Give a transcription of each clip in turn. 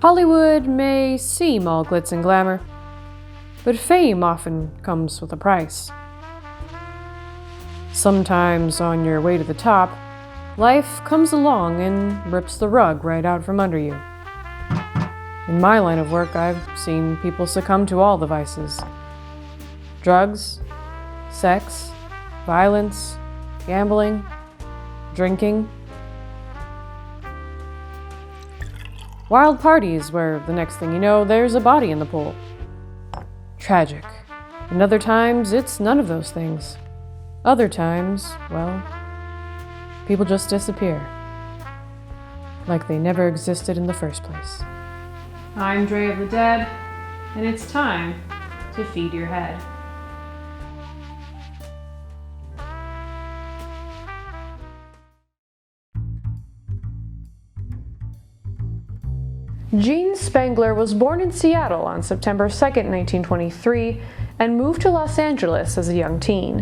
Hollywood may seem all glitz and glamour, but fame often comes with a price. Sometimes on your way to the top, life comes along and rips the rug right out from under you. In my line of work, I've seen people succumb to all the vices. Drugs, sex, violence, gambling, drinking. Wild parties where the next thing you know, there's a body in the pool. Tragic. And other times, it's none of those things. Other times, well, people just disappear. Like they never existed in the first place. I'm DreyOfTheDead, and it's time to feed your head. Gene Spangler was born in Seattle on September 2, 1923, and moved to Los Angeles as a young teen.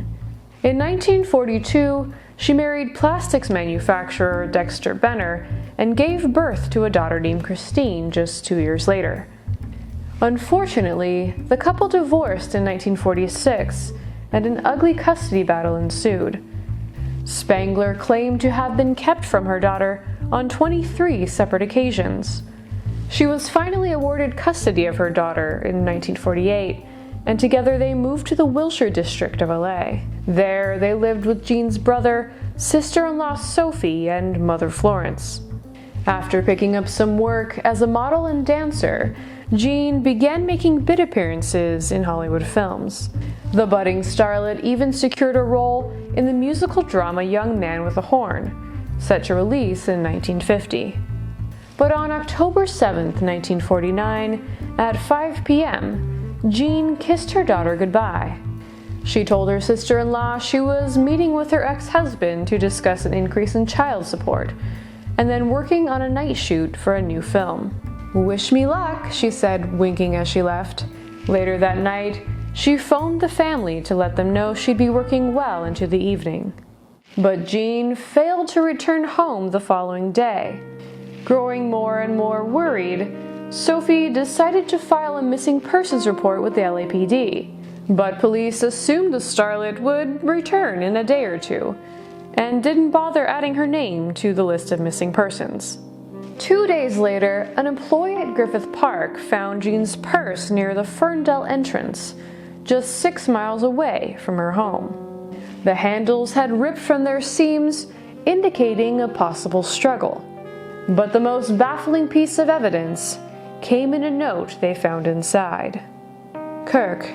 In 1942, she married plastics manufacturer Dexter Benner and gave birth to a daughter named Christine just 2 years later. Unfortunately, the couple divorced in 1946, and an ugly custody battle ensued. Spangler claimed to have been kept from her daughter on 23 separate occasions. She was finally awarded custody of her daughter in 1948, and together they moved to the Wilshire district of LA. There, they lived with Gene's brother, sister-in-law Sophie, and mother Florence. After picking up some work as a model and dancer, Gene began making bit appearances in Hollywood films. The budding starlet even secured a role in the musical drama Young Man with a Horn, set to release in 1950. But on October 7, 1949, at 5 p.m., Gene kissed her daughter goodbye. She told her sister-in-law she was meeting with her ex-husband to discuss an increase in child support, and then working on a night shoot for a new film. "Wish me luck," she said, winking as she left. Later that night, she phoned the family to let them know she'd be working well into the evening. But Gene failed to return home the following day. Growing more and more worried, Sophie decided to file a missing persons report with the LAPD. But police assumed the starlet would return in a day or two, and didn't bother adding her name to the list of missing persons. 2 days later, an employee at Griffith Park found Gene's purse near the Ferndale entrance, just 6 miles away from her home. The handles had ripped from their seams, indicating a possible struggle. But the most baffling piece of evidence came in a note they found inside. "Kirk,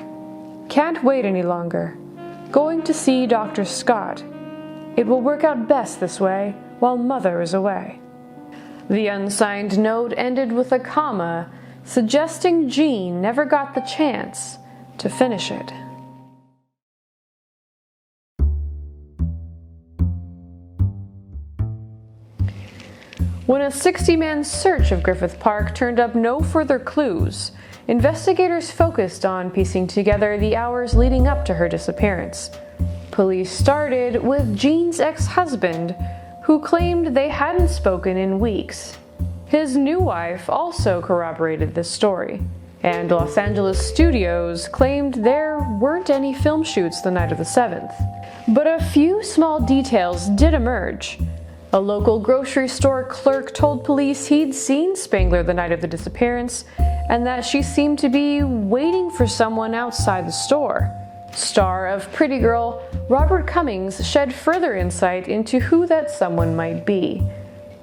can't wait any longer. Going to see Dr. Scott. It will work out best this way while Mother is away." The unsigned note ended with a comma, suggesting Gene never got the chance to finish it. When a 60-man search of Griffith Park turned up no further clues, investigators focused on piecing together the hours leading up to her disappearance. Police started with Gene's ex-husband, who claimed they hadn't spoken in weeks. His new wife also corroborated this story, and Los Angeles studios claimed there weren't any film shoots the night of the 7th. But a few small details did emerge. A local grocery store clerk told police he'd seen Spangler the night of the disappearance, and that she seemed to be waiting for someone outside the store. Star of Pretty Girl, Robert Cummings shed further insight into who that someone might be.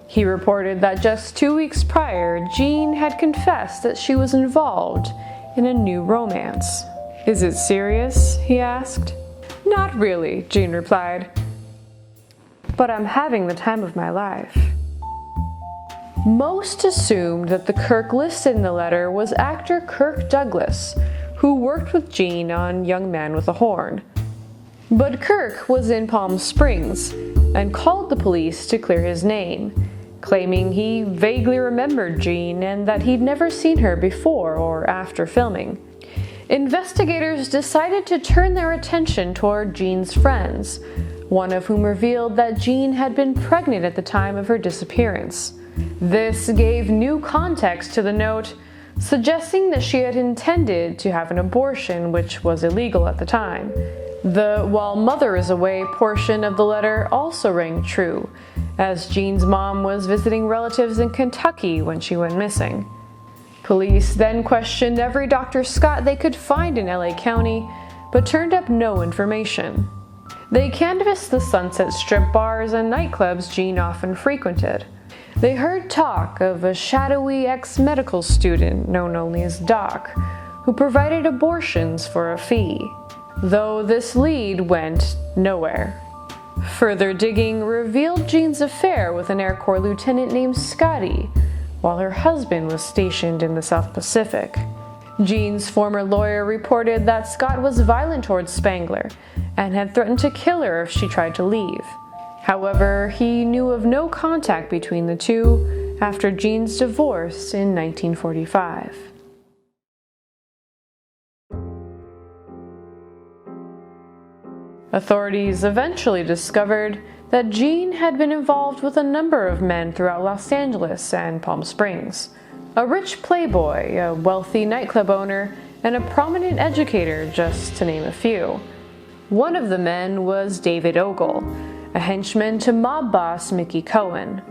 He reported that just 2 weeks prior, Gene had confessed that she was involved in a new romance. "Is it serious?" he asked. "Not really," Gene replied. "But I'm having the time of my life." Most assumed that the Kirk listed in the letter was actor Kirk Douglas, who worked with Gene on Young Man with a Horn. But Kirk was in Palm Springs and called the police to clear his name, claiming he vaguely remembered Gene and that he'd never seen her before or after filming. Investigators decided to turn their attention toward Gene's friends, one of whom revealed that Gene had been pregnant at the time of her disappearance. This gave new context to the note, suggesting that she had intended to have an abortion, which was illegal at the time. The "while mother is away" portion of the letter also rang true, as Jean's mom was visiting relatives in Kentucky when she went missing. Police then questioned every Dr. Scott they could find in LA County, but turned up no information. They canvassed the Sunset Strip bars and nightclubs Jean often frequented. They heard talk of a shadowy ex-medical student known only as Doc, who provided abortions for a fee, though this lead went nowhere. Further digging revealed Jean's affair with an Air Corps lieutenant named Scotty, while her husband was stationed in the South Pacific. Jean's former lawyer reported that Scott was violent towards Spangler and had threatened to kill her if she tried to leave. However, he knew of no contact between the two after Jean's divorce in 1945. Authorities eventually discovered that Jean had been involved with a number of men throughout Los Angeles and Palm Springs. A rich playboy, a wealthy nightclub owner, and a prominent educator, just to name a few. One of the men was David Ogle, a henchman to mob boss Mickey Cohen.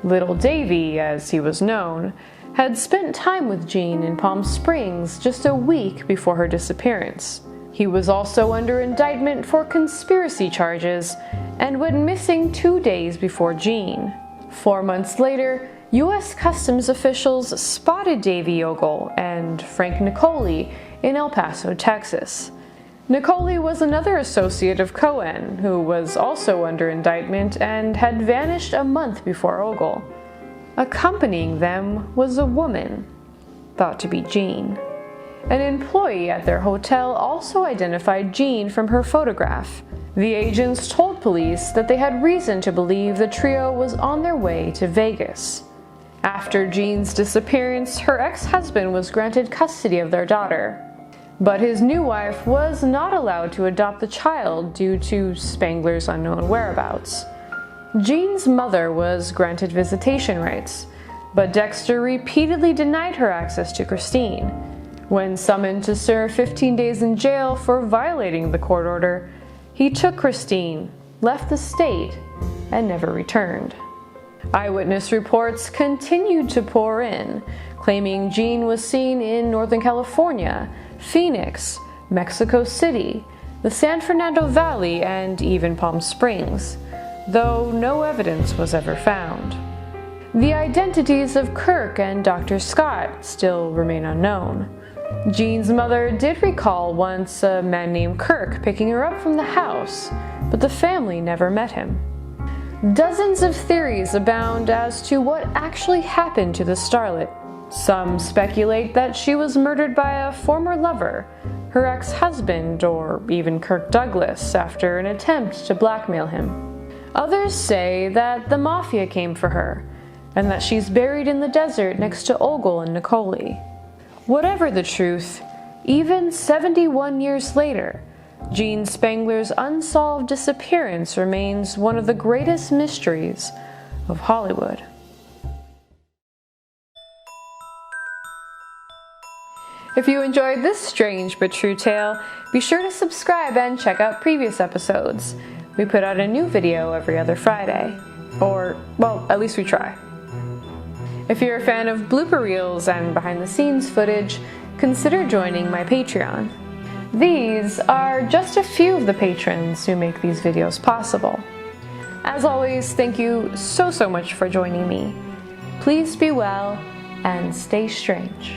Little Davy, as he was known, had spent time with Jean in Palm Springs just a week before her disappearance. He was also under indictment for conspiracy charges and went missing 2 days before Jean. 4 months later, U.S. Customs officials spotted Davy Ogle and Frank Nicoli in El Paso, Texas. Nicoli was another associate of Cohen, who was also under indictment and had vanished a month before Ogle. Accompanying them was a woman, thought to be Jean. An employee at their hotel also identified Jean from her photograph. The agents told police that they had reason to believe the trio was on their way to Vegas. After Jean's disappearance, her ex-husband was granted custody of their daughter. But his new wife was not allowed to adopt the child due to Spangler's unknown whereabouts. Jean's mother was granted visitation rights, but Dexter repeatedly denied her access to Christine. When summoned to serve 15 days in jail for violating the court order, he took Christine, left the state, and never returned. Eyewitness reports continued to pour in, claiming Jean was seen in Northern California, Phoenix, Mexico City, the San Fernando Valley, and even Palm Springs, though no evidence was ever found. The identities of Kirk and Dr. Scott still remain unknown. Jean's mother did recall once a man named Kirk picking her up from the house, but the family never met him. Dozens of theories abound as to what actually happened to the starlet. Some speculate that she was murdered by a former lover, her ex-husband, or even Kirk Douglas, after an attempt to blackmail him. Others say that the mafia came for her, and that she's buried in the desert next to Ogle and Nicoli. Whatever the truth, even 71 years later, Jean Spangler's unsolved disappearance remains one of the greatest mysteries of Hollywood. If you enjoyed this strange but true tale, be sure to subscribe and check out previous episodes. We put out a new video every other Friday. Or, well, at least we try. If you're a fan of blooper reels and behind-the-scenes footage, consider joining my Patreon. These are just a few of the patrons who make these videos possible. As always, thank you so much for joining me. Please be well and stay strange.